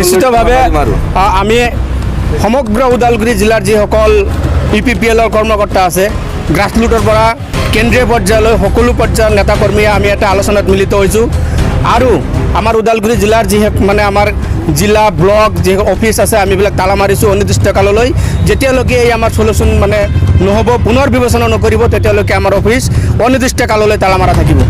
নিশ্চিতভাৱে আমি সমগ্ৰ ওদালগুৰি জিলাৰ যিসকল UPPL কৰ্মকৰ্তা আছে গ্ৰাছৰুটৰ পৰা কেন্দ্ৰীয় পৰ্যায়লৈ সকলো পৰ্যায়ৰ নেতাকৰ্মীয়ে আমি এটা আলোচনাত মিলিত হৈছোঁ আৰু আমাৰ ওদালগুৰি জিলাৰ যি মানে আমাৰ জিলা ব্লক যি অফিচ আছে আমি এইবিলাক তালা মাৰিছোঁ অনিৰ্দিষ্টকাললৈ যেতিয়ালৈকে এই আমাৰ সলিউশ্যন মানে নহ'ব পুনৰ বিবেচনা নকৰিব তেতিয়ালৈকে আমাৰ অফিচ অনিৰ্দিষ্টকাললৈ তালা মাৰা থাকিব।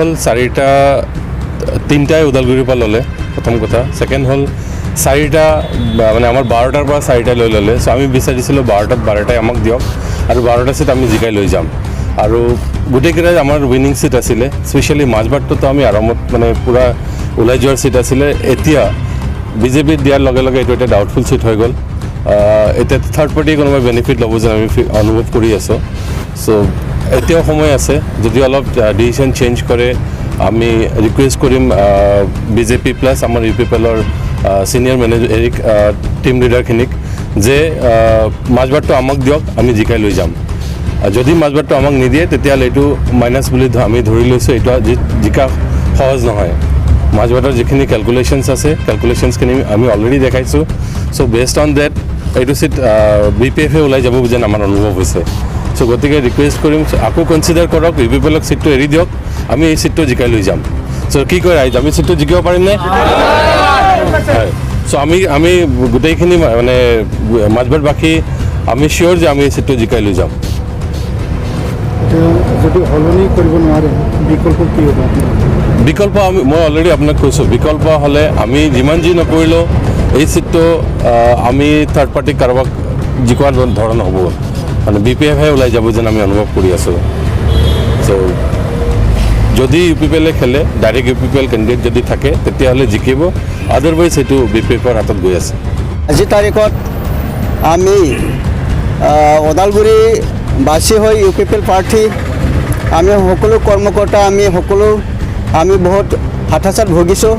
হল তিনটাই ওদালগুৰিৰ পৰা ল'লে প্ৰথম কথা সেকেন্ড হল চাৰিটা মানে আমাৰ 12টাৰ পৰা 4টা লৈ ল'লে চ' আমি বিচাৰিছিলোঁ 12টাত 12টাই আমাক দিয়ক আৰু 12টা চিট আমি জিকাই লৈ যাম আৰু গোটেইকেইটাই আমাৰ উইনিং চিট আছিলে স্পেচিয়েলি মাজবাটটোতো আমি আৰামত মানে পূৰা ওলাই যোৱাৰ চিট আছিলে এতিয়া বিজেপিত দিয়াৰ লগে লগে এইটো এটা ডাউটফুল চিট হৈ গ'ল এতিয়া থাৰ্ড পাৰ্টিয়ে কোনোবাই বেনিফিট ল'ব যেন আমি অনুভৱ কৰি আছোঁ চ' এতিয়াও সময় আছে যদি অলপ ডিচিশ্যন চেঞ্জ কৰে আমি ৰিকুৱেষ্ট কৰিম বিজেপি প্লাছ আমাৰ UPPLৰ ছিনিয়ৰ মেনেজাৰ টিম লিডাৰখিনিক যে মাজবাটটো আমাক দিয়ক আমি জিকাই লৈ যাম যদি মাজবাটটো আমাক নিদিয়ে তেতিয়াহ'লে এইটো মাইনাছ বুলি আমি ধৰি লৈছোঁ এইটো জিকা সহজ নহয় মাজবাটৰ যিখিনি কেলকুলেশ্যনছ আছে কেলকুলেশ্যনছখিনি আমি অলৰেডি দেখাইছোঁ চ' বেছড অন ডেট এইটো চিট BPF ওলাই যাব যেন আমাৰ অনুভৱ হৈছে চ' গতিকে ৰিকুৱেষ্ট কৰিম আকৌ কনচিডাৰ কৰক UPPLক চিটটো এৰি দিয়ক আমি এই চিটটো জিকাই লৈ যাম চ' কি কয় ৰাইজ আমি চিটটো জিকিব পাৰিমনে হয় চ' আমি গোটেইখিনি মানে মাজবাটবাসী আমি চিয়'ৰ যে আমি এই চিটটো জিকাই লৈ যাম যদি সলনি কৰিব নোৱাৰে বিকল্প কি হ'ব বিকল্প মই অলৰেডি আপোনাক কৈছোঁ বিকল্প হ'লে আমি যিমান যি নকৰিলেও এই চিটটো আমি থাৰ্ড পাৰ্টিক কাৰোবাক জিকোৱাৰ ধৰণ হ'ব মানে BPFহে ওলাই যাব যেন আমি অনুভৱ কৰি আছোঁ চ' যদি UPPL খেলে ডাইৰেক্ট UPPL কেণ্ডিডেট যদি থাকে তেতিয়াহ'লে জিকিব আদাৰৱাইজ সেইটো BPFৰ হাতত গৈ আছে আজি তাৰিখত আমি ওদালগুৰি বাসী হৈ UPPL প্ৰাৰ্থী আমি সকলো কৰ্মকৰ্তা আমি বহুত হতাশাত ভুগিছোঁ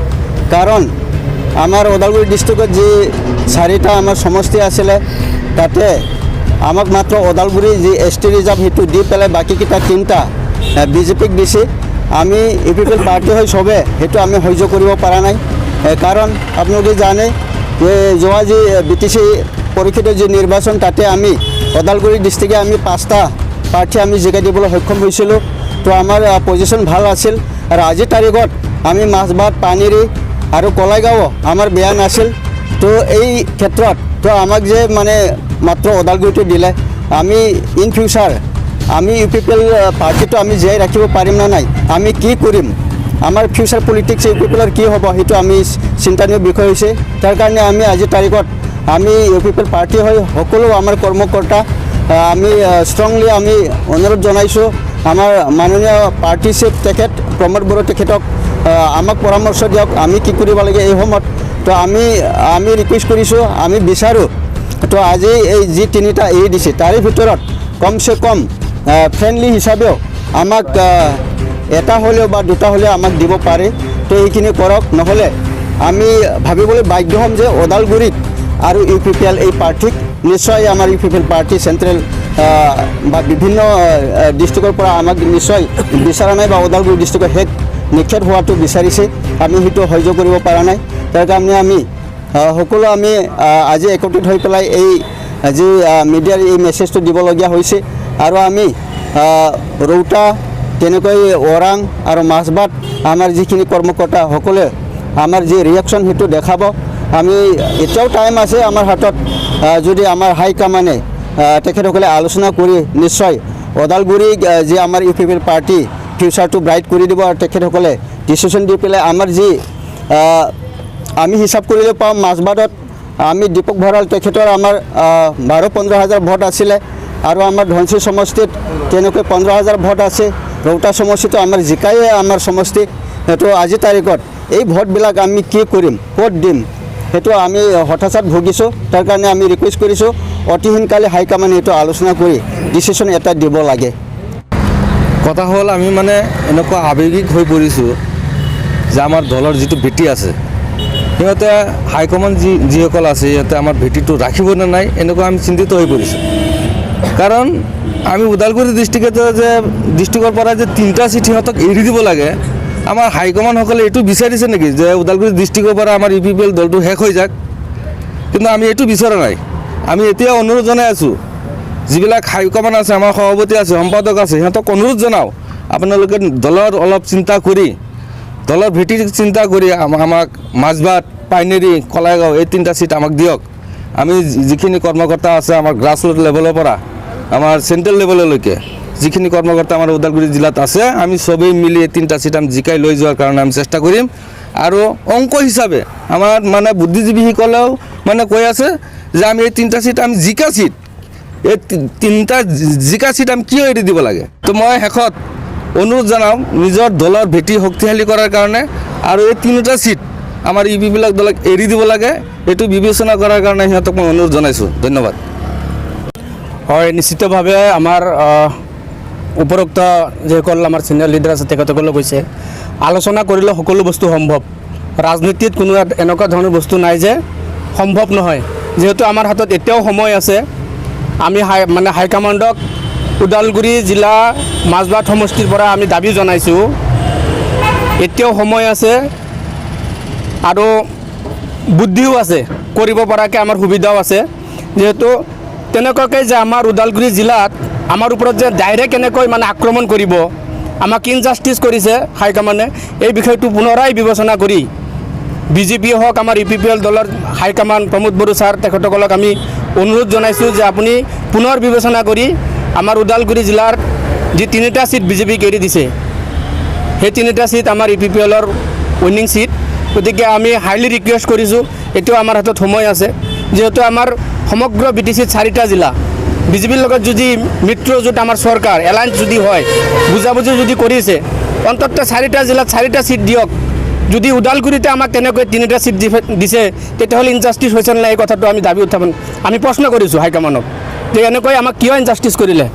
কাৰণ আমাৰ ওদালগুৰি ডিষ্ট্ৰিক্টত যি 4টা আমাৰ সমষ্টি আছিলে তাতে আমাক মাত্ৰ ওদালগুৰি যি ST ৰিজাৰ্ভ সেইটো দি পেলাই বাকীকেইটা 3টা বিজেপিক দিছে আমি UPPL পাৰ্টি হৈ চবে সেইটো আমি সহ্য কৰিব পৰা নাই কাৰণ আপোনালোকে জানে যে যোৱা যি BTC পৰীক্ষিত যি নিৰ্বাচন তাতে আমি ওদালগুৰি ডিষ্ট্ৰিক্টে আমি 5টা প্ৰাৰ্থী আমি জিকাই দিবলৈ সক্ষম হৈছিলোঁ তো আমাৰ পজিশ্যন ভাল আছিল আৰু আজিৰ তাৰিখত আমি মাজবাট পানীৰি আৰু কলাইগাঁও আমাৰ বেয়া নাছিল তো এই ক্ষেত্ৰত তো আমাক যে মানে মাত্ৰ ওদালগুৰিটো দিলে আমি ইন ফিউচাৰ আমি UPPL পাৰ্টিটো আমি জীয়াই ৰাখিব পাৰিম না নাই আমি কি কৰিম আমাৰ ফিউচাৰ পলিটিক্স UPPLৰ কি হ'ব সেইটো আমি চিন্তানীয় বিষয় হৈছে তাৰ কাৰণে আমি আজিৰ তাৰিখত আমি UPPL পাৰ্টি হৈ সকলো আমাৰ কৰ্মকৰ্তা আমি ষ্ট্ৰংলি আমি অনুৰোধ জনাইছোঁ আমাৰ মাননীয় পাৰ্টি চিফ তেখেত প্ৰমোদ বড়ো তেখেতক আমাক পৰামৰ্শ দিয়ক আমি কি কৰিব লাগে এই সময়ত তো আমি ৰিকুৱেষ্ট কৰিছোঁ আমি বিচাৰোঁ তো আজি এই যি 3টা এৰি দিছে তাৰে ভিতৰত কমচে কম ফ্ৰেণ্ডলি হিচাপেও আমাক এটা হ'লেও বা 2টা হ'লেও আমাক দিব পাৰে তো এইখিনি কৰক নহ'লে আমি ভাবিবলৈ বাধ্য হ'ম যে ওদালগুৰিত আৰু UPPL এই প্ৰাৰ্থীক নিশ্চয় আমাৰ UPPL পাৰ্টি চেণ্ট্ৰেল বা বিভিন্ন ডিষ্ট্ৰিক্টৰ পৰা আমাক নিশ্চয় বিচৰা নাই বা ওদালগুৰি ডিষ্ট্ৰিক্টৰ শেষ নিক্ষেপ হোৱাটো বিচাৰিছে আমি সেইটো সহ্য কৰিব পৰা নাই তাৰ কাৰণে আমি সকলো আমি আজি একত্ৰিত হৈ পেলাই এই আজি মিডিয়াৰ এই মেছেজটো দিবলগীয়া হৈছে আৰু আমি ৰৌতা তেনেকৈ ওৰাং আৰু মাছবাট আমাৰ যিখিনি কৰ্মকৰ্তা সকলোৱে আমাৰ যি ৰিয়েকশ্যন সেইটো দেখাব আমি এতিয়াও টাইম আছে আমাৰ হাতত যদি আমাৰ হাইকমাণ্ডে তেখেতসকলে আলোচনা কৰি নিশ্চয় ওদালগুৰি যি আমাৰ UPPL পাৰ্টি ফিউচাৰটো ব্ৰাইট কৰি দিব আৰু তেখেতসকলে ডিচিশ্যন দি পেলাই আমাৰ যি আমি হিচাপ কৰিলে পাওঁ মাছবাটত আমি দীপক ভঁৰাল তেখেতৰ আমাৰ 12-15 হাজাৰ ভোট আছিলে আৰু আমাৰ ধনশিৰি সমষ্টিত তেনেকৈ 15 হাজাৰ ভোট আছে ৰৌতা সমষ্টিটো আমাৰ জিকাই আমাৰ সমষ্টি সেইটো আজি তাৰিখত এই ভোটবিলাক আমি কি কৰিম ক'ত দিম সেইটো আমি হতাশাত ভুগিছোঁ তাৰ কাৰণে আমি ৰিকুৱেষ্ট কৰিছোঁ অতি সোনকালে হাইকমাণ্ডে এইটো আলোচনা কৰি ডিচিশ্যন এটা দিব লাগে কথা হ'ল আমি মানে এনেকুৱা আৱেগিক হৈ পৰিছোঁ যে আমাৰ দলৰ যিটো ভেটি আছে সিহঁতে হাইকমাণ্ড যিসকল আছে সিহঁতে আমাৰ ভেটিটো ৰাখিব নে নাই এনেকুৱা আমি চিন্তিত হৈ পৰিছোঁ কাৰণ আমি ওদালগুৰি ডিষ্ট্ৰিক্টৰ পৰা যে 3টা চিট সিহঁতক এৰি দিব লাগে আমাৰ হাইকমাণ্ডসকলে এইটো বিচাৰিছে নেকি যে ওদালগুৰি ডিষ্ট্ৰিক্টৰ পৰা আমাৰ UPPL দলটো শেষ হৈ যাওক কিন্তু আমি এইটো বিচৰা নাই আমি এতিয়া অনুৰোধ জনাই আছোঁ যিবিলাক হাইকমাণ্ড আছে আমাৰ সভাপতি আছে সম্পাদক আছে সিহঁতক অনুৰোধ জনাওঁ আপোনালোকে দলৰ অলপ চিন্তা কৰি দলৰ ভেটিৰ চিন্তা কৰি আমাক মাছবাট পাইনেৰী কলাইগাঁও এই 3টা চিট আমাক দিয়ক আমি যিখিনি কৰ্মকৰ্তা আছে আমাৰ গ্ৰাছৰুট লেভেলৰ পৰা আমাৰ চেণ্ট্ৰেল লেভেললৈকে যিখিনি কৰ্মকৰ্তা আমাৰ ওদালগুৰি জিলাত আছে আমি চবেই মিলি এই 3টা চিট আমি জিকাই লৈ যোৱাৰ কাৰণে আমি চেষ্টা কৰিম আৰু অংক হিচাপে আমাৰ মানে বুদ্ধিজীৱীসকলেও মানে কৈ আছে যে আমি এই 3টা চিট আমি জিকা চিট এই 3টা জিকা চিট আমি কিয় এৰি দিব লাগে তো মই শেষত অনুৰোধ জনাওঁ নিজৰ দলৰ ভেটি শক্তিশালী কৰাৰ কাৰণে আৰু এই 3টা চিট আমাৰ UPPL দলক এৰি দিব লাগে এইটো বিবেচনা কৰাৰ কাৰণে সিহঁতক মই অনুৰোধ জনাইছোঁ ধন্যবাদ হয় নিশ্চিতভাৱে আমাৰ উপৰোক্ত যিসকল আমাৰ ছিনিয়ৰ লিডাৰ আছে তেখেতসকলে কৈছে আলোচনা কৰিলে সকলো বস্তু সম্ভৱ ৰাজনীতিত কোনো এনেকুৱা ধৰণৰ বস্তু নাই যে সম্ভৱ নহয় যিহেতু আমাৰ হাতত এতিয়াও সময় আছে আমি হাইকমাণ্ডক ওদালগুৰি জিলা মাছবাট সমষ্টিৰ পৰা আমি দাবী জনাইছোঁ এতিয়াও সময় আছে আৰু বুদ্ধিও আছে কৰিব পৰাকৈ আমাৰ সুবিধাও আছে যিহেতু তেনেকুৱাকৈ যে আমাৰ ওদালগুৰি জিলাত আমাৰ ওপৰত যে ডাইৰেক্ট এনেকৈ আক্ৰমণ কৰিব আমাক ইনজাষ্টিছ কৰিছে হাইকমাণ্ডে এই বিষয়টো পুনৰাই বিবেচনা কৰি BJP হওক আমাৰ UPPL দলৰ হাইকমাণ্ড প্ৰমোদ বড়ো ছাৰ তেখেতসকলক আমি অনুৰোধ জনাইছোঁ যে আপুনি পুনৰ বিবেচনা কৰি আমাৰ ওদালগুৰি জিলাৰ যি 3টা চিট BJPক এৰি দিছে সেই 3টা চিট আমাৰ UPPLৰ উইনিং চিট গতিকে আমি হাইলি ৰিকুৱেষ্ট কৰিছোঁ এতিয়াও আমাৰ হাতত সময় আছে যিহেতু আমাৰ সমগ্ৰ BTCত 4টা জিলা BJPৰ লগত যদি মিত্ৰজোঁট আমাৰ চৰকাৰ এলায়েন্স যদি হয় বুজাবুজি যদি কৰিছে অন্ততঃ 4টা জিলাত 4টা চিট দিয়ক যদি ওদালগুৰিতে আমাক তেনেকৈ 3টা চিট দিছে তেতিয়াহ'লে ইনজাষ্টিছ হৈছে নাই এই কথাটো আমি দাবী উত্থাপন আমি প্ৰশ্ন কৰিছোঁ হাইকমাণ্ডক যে এনেকৈ আমাক কিয় ইনজাষ্টিছ কৰিলে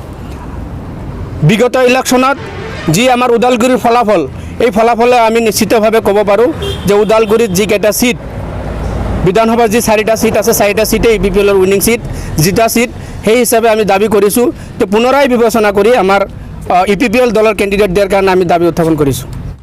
বিগত ইলেকশ্যনত যি আমাৰ ওদালগুৰিৰ ফলাফল এই ফলাফলে আমি নিশ্চিতভাৱে ক'ব পাৰোঁ যে ওদালগুৰিত যিকেইটা চিট বিধানসভাৰ যি 4টা চিট আছে 4টা চিটেই UPPLৰ উইনিং চিট জিতা চিট সেই হিচাপে আমি দাবী কৰিছোঁ যে পুনৰাই বিবেচনা কৰি আমাৰ UPPL দলৰ কেণ্ডিডেট দিয়াৰ কাৰণে আমি দাবী উত্থাপন কৰিছোঁ